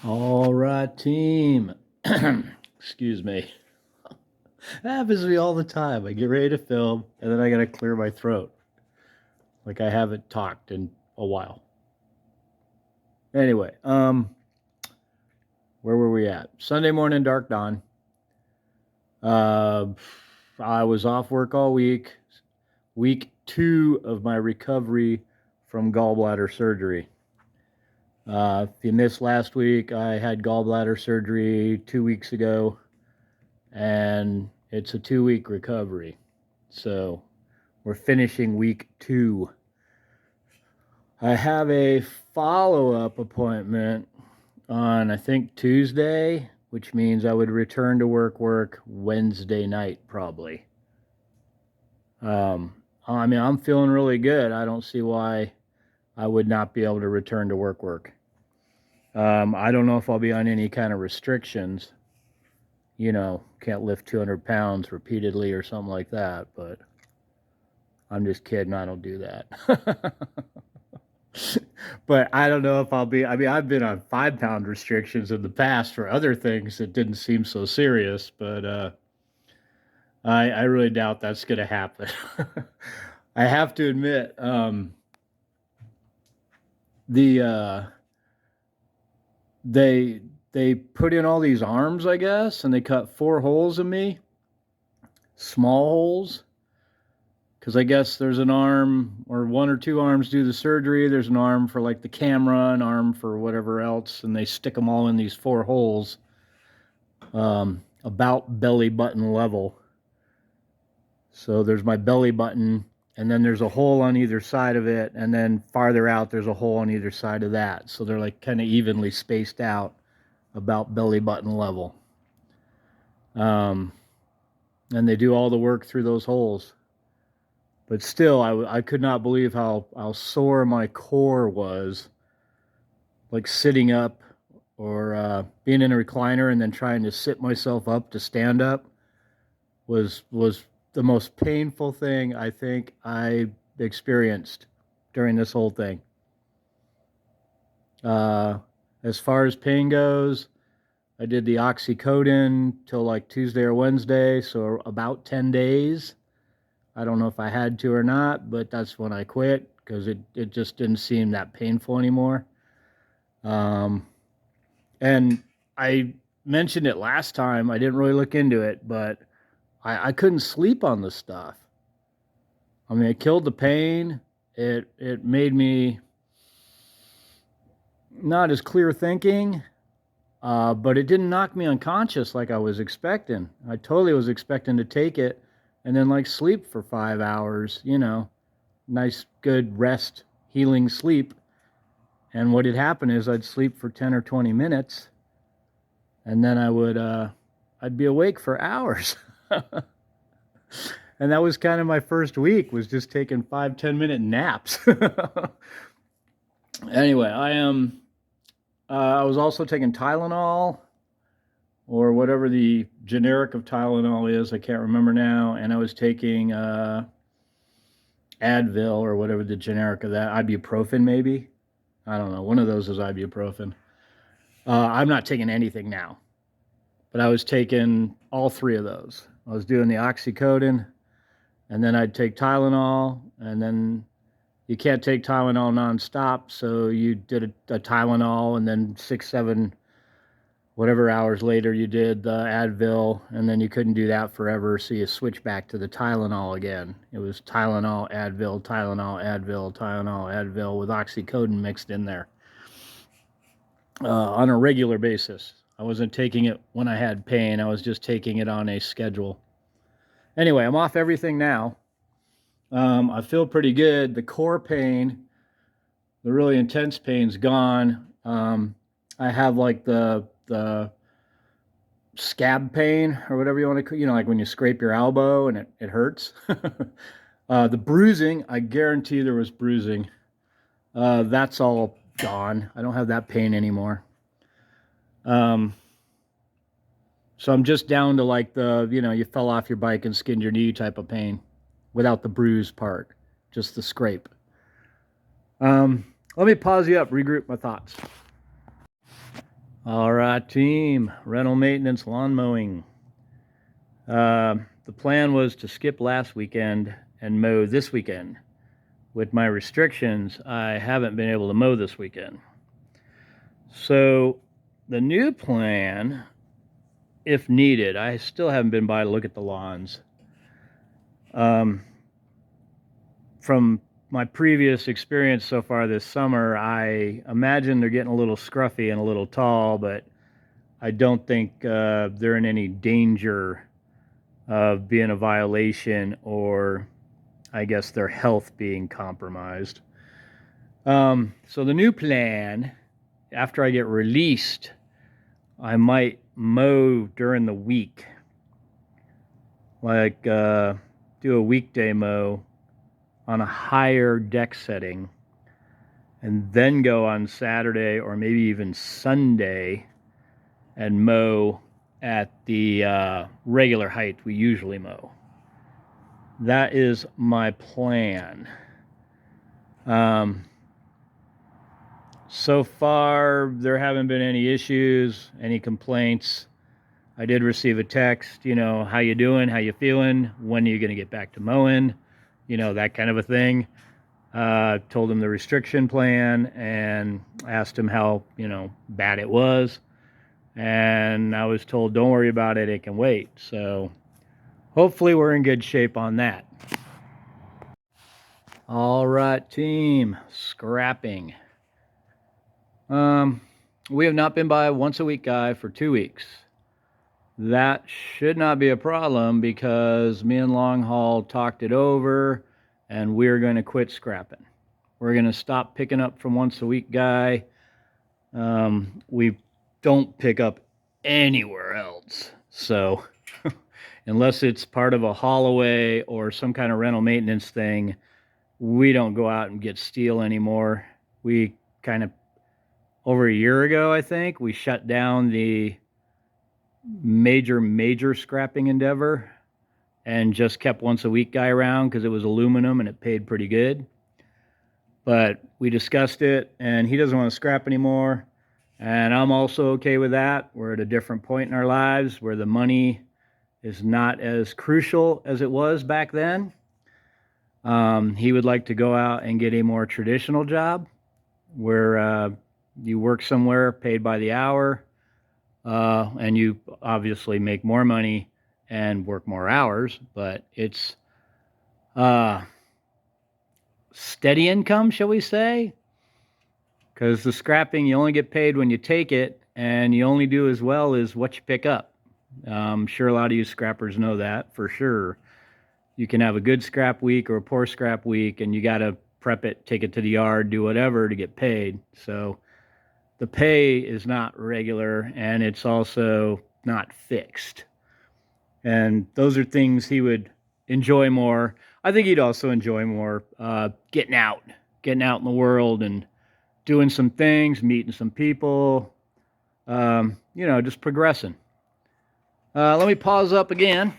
All right, team. Excuse me. That happens to me all the time. I get ready to film and then I got to clear my throat. Like I haven't talked in a while. Anyway, where were we at? Sunday morning, dark dawn. Uh, I was off work all week. Week 2 of my recovery from gallbladder surgery. If you missed last week, I had gallbladder surgery 2 weeks ago, and it's a 2 week recovery. So we're finishing week 2. I have a follow up appointment on, I think, Tuesday, which means I would return to work Wednesday night, probably. I mean, I'm feeling really good. I don't see why I would not be able to return to work. I don't know if I'll be on any kind of restrictions. Can't lift 200 pounds repeatedly or something like that, but I'm just kidding. I don't do that. But I don't know if I'll be. I mean, I've been on 5 pound restrictions in the past for other things that didn't seem so serious, but I really doubt that's going to happen. I have to admit, the they put in all these arms, I guess, and they cut 4 holes in me, small holes, because I guess there's an arm or 1 or 2 arms do the surgery. There's an arm for like the camera, an arm for whatever else, and they stick them all in these 4 holes, about belly button level. So there's my belly button, and then there's a hole on either side of it, and then farther out there's a hole on either side of that. So they're like kind of evenly spaced out about belly button level. And they do all the work through those holes. But still, I could not believe how sore my core was, like sitting up or being in a recliner and then trying to sit myself up to stand up was the most painful thing I think I experienced during this whole thing. As far as pain goes, I did the oxycodone till like Tuesday or Wednesday, so about 10 days. I don't know if I had to or not, but that's when I quit because it just didn't seem that painful anymore. And I mentioned it last time. I didn't really look into it, but I couldn't sleep on this stuff. I mean, it killed the pain. It made me not as clear thinking, but it didn't knock me unconscious like I was expecting. I totally was expecting to take it and then like sleep for 5 hours, nice, good rest, healing sleep. And what had happened is I'd sleep for 10 or 20 minutes and then I'd be awake for hours. And that was kind of my first week, was just taking 5-10 minute naps. Anyway, I was also taking Tylenol, or whatever the generic of Tylenol is. I can't remember now. And I was taking Advil, or whatever the generic of that, ibuprofen maybe. I don't know. One of those is ibuprofen. I'm not taking anything now, but I was taking all 3 of those. I was doing the oxycodone, and then I'd take Tylenol, and then you can't take Tylenol nonstop, so you did a Tylenol, and then 6, 7, whatever hours later you did the Advil, and then you couldn't do that forever, so you switch back to the Tylenol again. It was Tylenol, Advil, Tylenol, Advil, Tylenol, Advil, with oxycodone mixed in there on a regular basis. I wasn't taking it when I had pain. I was just taking it on a schedule. Anyway, I'm off everything now. I feel pretty good. The core pain, the really intense pain's gone. I have like the scab pain, or whatever you want to call, like when you scrape your elbow and it hurts. The bruising, I guarantee there was bruising. That's all gone. I don't have that pain anymore. So I'm just down to like you fell off your bike and skinned your knee type of pain, without the bruise part, just the scrape. Let me pause you up, regroup my thoughts. All right, team. Rental maintenance lawn mowing. The plan was to skip last weekend and mow this weekend. With my restrictions, I haven't been able to mow this weekend. So the new plan, if needed, I still haven't been by to look at the lawns. From my previous experience so far this summer, I imagine they're getting a little scruffy and a little tall, but I don't think they're in any danger of being a violation or, I guess, their health being compromised. So the new plan, after I get released, I might mow during the week, like do a weekday mow on a higher deck setting, and then go on Saturday or maybe even Sunday and mow at the regular height we usually mow. That is my plan. So far, there haven't been any issues, any complaints. I did receive a text, how you doing, how you feeling, when are you going to get back to mowing, that kind of a thing. Told him the restriction plan and asked him how, bad it was. And I was told, don't worry about it, it can wait. So hopefully we're in good shape on that. All right, team, scrapping. We have not been by once a week guy for 2 weeks. That should not be a problem because me and Long Haul talked it over and we're going to quit scrapping. We're going to stop picking up from once a week guy. We don't pick up anywhere else. So unless it's part of a haul away or some kind of rental maintenance thing, we don't go out and get steel anymore. We kind of, over a year ago, I think, we shut down the major scrapping endeavor and just kept once a week guy around because it was aluminum and it paid pretty good. But we discussed it and he doesn't want to scrap anymore. And I'm also okay with that. We're at a different point in our lives where the money is not as crucial as it was back then. He would like to go out and get a more traditional job where you work somewhere paid by the hour, and you obviously make more money and work more hours, but it's steady income, shall we say? Because the scrapping, you only get paid when you take it, and you only do as well as what you pick up. I'm sure a lot of you scrappers know that for sure. You can have a good scrap week or a poor scrap week, and you got to prep it, take it to the yard, do whatever to get paid. So the pay is not regular, and it's also not fixed. And those are things he would enjoy more. I think he'd also enjoy more getting out in the world and doing some things, meeting some people, just progressing. Let me pause up again.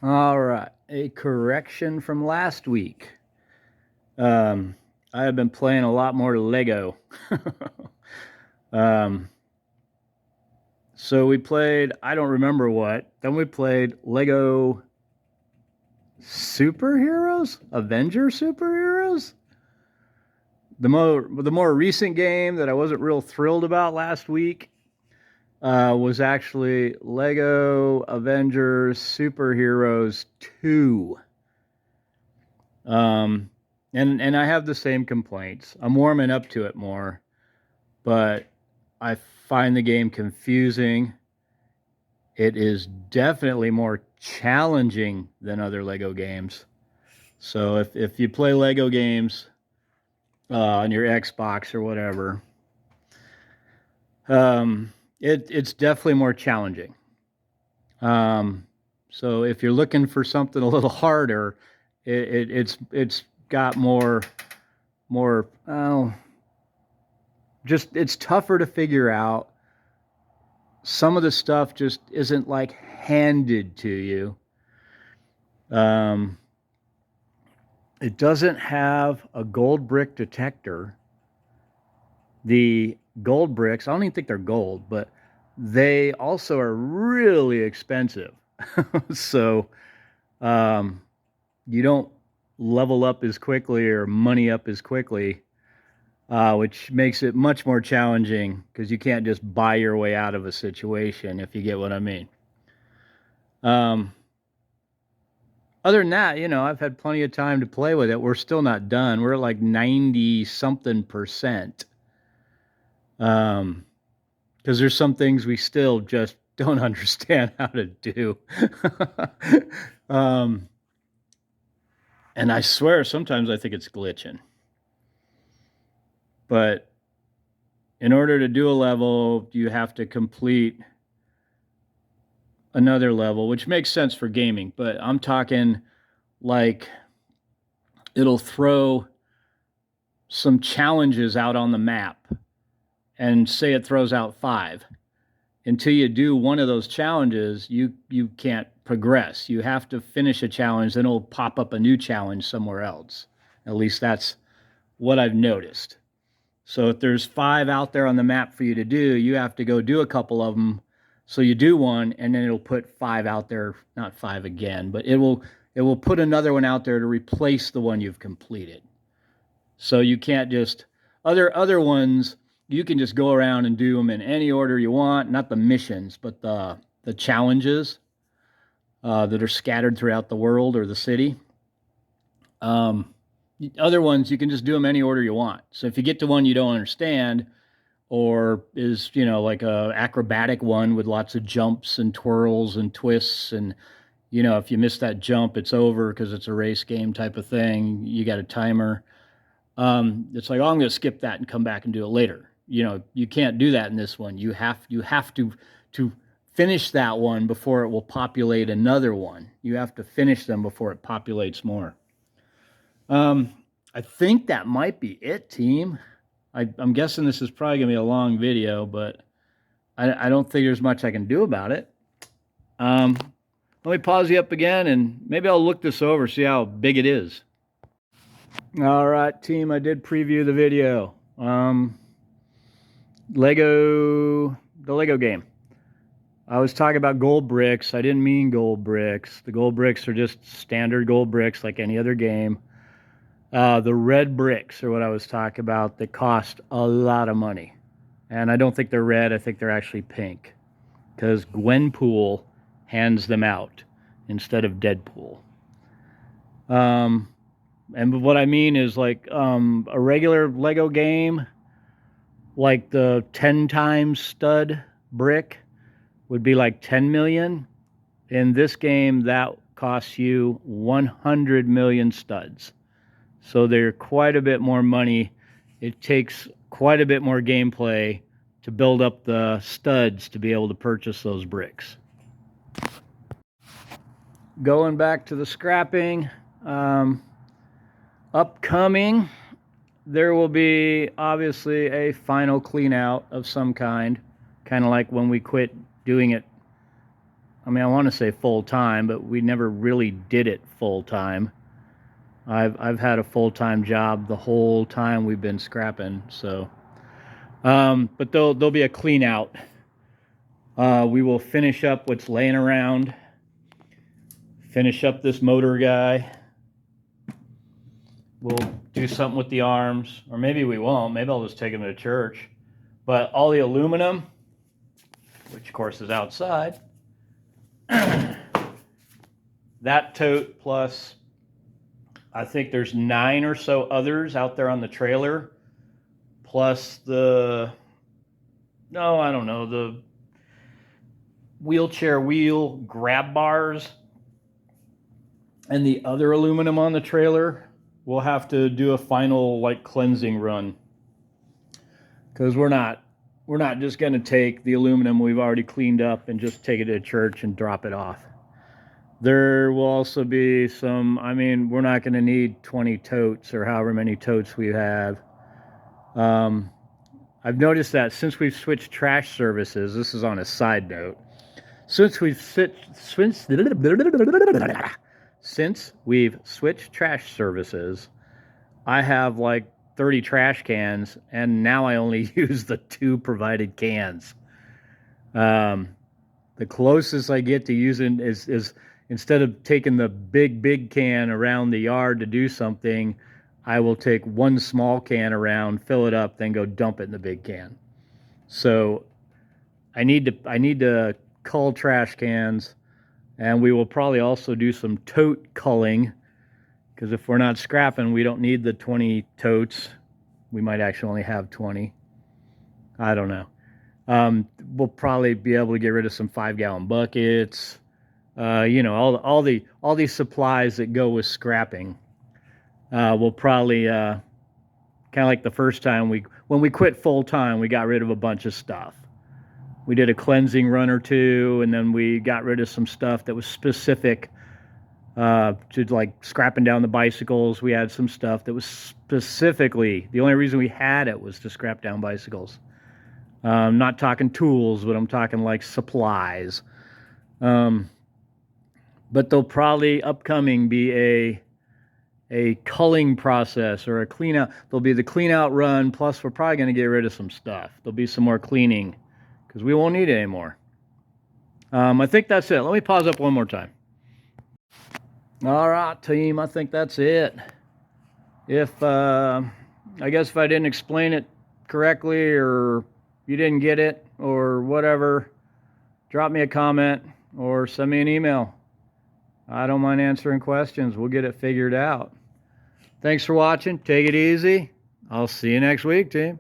All right, a correction from last week. I have been playing a lot more Lego. So we played, I don't remember what, then we played Lego Superheroes? Avenger Superheroes? The more recent game that I wasn't real thrilled about last week was actually Lego Avengers Superheroes 2. And I have the same complaints. I'm warming up to it more, but I find the game confusing. It is definitely more challenging than other Lego games. So if you play Lego games on your Xbox or whatever, it's definitely more challenging. So if you're looking for something a little harder, it's got more just it's tougher to figure out. Some of the stuff just isn't like handed to you. It doesn't have a gold brick detector. The gold bricks, I don't even think they're gold, but they also are really expensive. So you don't level up as quickly or money up as quickly, which makes it much more challenging because you can't just buy your way out of a situation, if you get what I mean. Um, Other than that, I've had plenty of time to play with it. We're still not done. We're at like 90 something percent. Because there's some things we still just don't understand how to do. um, and I swear sometimes I think it's glitching. But in order to do a level, you have to complete another level, which makes sense for gaming. But I'm talking like it'll throw some challenges out on the map and say it throws out 5. Until you do one of those challenges, you can't progress. You have to finish a challenge, then it'll pop up a new challenge somewhere else. At least that's what I've noticed. So if there's 5 out there on the map for you to do, you have to go do a couple of them. So you do one, and then it'll put 5 out there, not 5 again, but it will put another one out there to replace the one you've completed. So you can't just other ones you can just go around and do them in any order you want, not the missions, but the challenges that are scattered throughout the world or the city. Other ones you can just do them any order you want. So if you get to one you don't understand, or is like a acrobatic one with lots of jumps and twirls and twists, and if you miss that jump it's over because it's a race game type of thing, you got a timer. It's like, oh, I'm going to skip that and come back and do it later. You can't do that in this one. You have to finish that one before it will populate another one. You have to finish them before it populates more. I think that might be it, team. I'm guessing this is probably going to be a long video, but I don't think there's much I can do about it. Let me pause you up again, and maybe I'll look this over, see how big it is. All right, team, I did preview the video. The Lego game. I was talking about gold bricks. I didn't mean gold bricks. The gold bricks are just standard gold bricks like any other game. The red bricks are what I was talking about that cost a lot of money. And I don't think they're red. I think they're actually pink. Because Gwenpool hands them out instead of Deadpool. And what I mean is like a regular Lego game, like the 10 times stud brick would be like 10 million. In this game, that costs you 100 million studs. So they're quite a bit more money. It takes quite a bit more gameplay to build up the studs to be able to purchase those bricks. Going back to the scrapping, upcoming, there will be obviously a final clean out of some kind of like when we quit doing it. I mean, I want to say full time, but we never really did it full time. I've had a full-time job the whole time we've been scrapping, so but there'll be a clean out. We will finish up what's laying around, finish up this motor guy. We'll do something with the arms, or maybe we won't. Maybe I'll just take them to church. But all the aluminum, which of course is outside, that tote plus I think there's 9 or so others out there on the trailer, plus the wheelchair wheel grab bars and the other aluminum on the trailer. We'll have to do a final like cleansing run, because we're not just going to take the aluminum we've already cleaned up and just take it to church and drop it off. There will also be some, I mean, we're not going to need 20 totes or however many totes we have. I've noticed that since we've switched trash services, this is on a side note, since we've switched trash services, I have like 30 trash cans, and now I only use the 2 provided cans. The closest I get to using is instead of taking the big can around the yard to do something, I will take 1 small can around, fill it up, then go dump it in the big can. So I need to cull trash cans, and we will probably also do some tote culling, because if we're not scrapping, we don't need the 20 totes. We might actually only have 20. I don't know. We'll probably be able to get rid of some 5-gallon buckets. You know, all these supplies that go with scrapping. We'll probably kind of like the first time when we quit full time, we got rid of a bunch of stuff. We did a cleansing run or 2, and then we got rid of some stuff that was specific to like scrapping down the bicycles. We had some stuff that was specifically, the only reason we had it was to scrap down bicycles. I'm not talking tools, but I'm talking like supplies. But there'll probably upcoming be a culling process or a clean out. There'll be the clean out run, plus we're probably going to get rid of some stuff. There'll be some more cleaning because we won't need it anymore. I think that's it. Let me pause up one more time. All right, team, I think that's it. I guess if I didn't explain it correctly, or you didn't get it, or whatever, drop me a comment or send me an email. I don't mind answering questions. We'll get it figured out. Thanks for watching. Take it easy. I'll see you next week, team.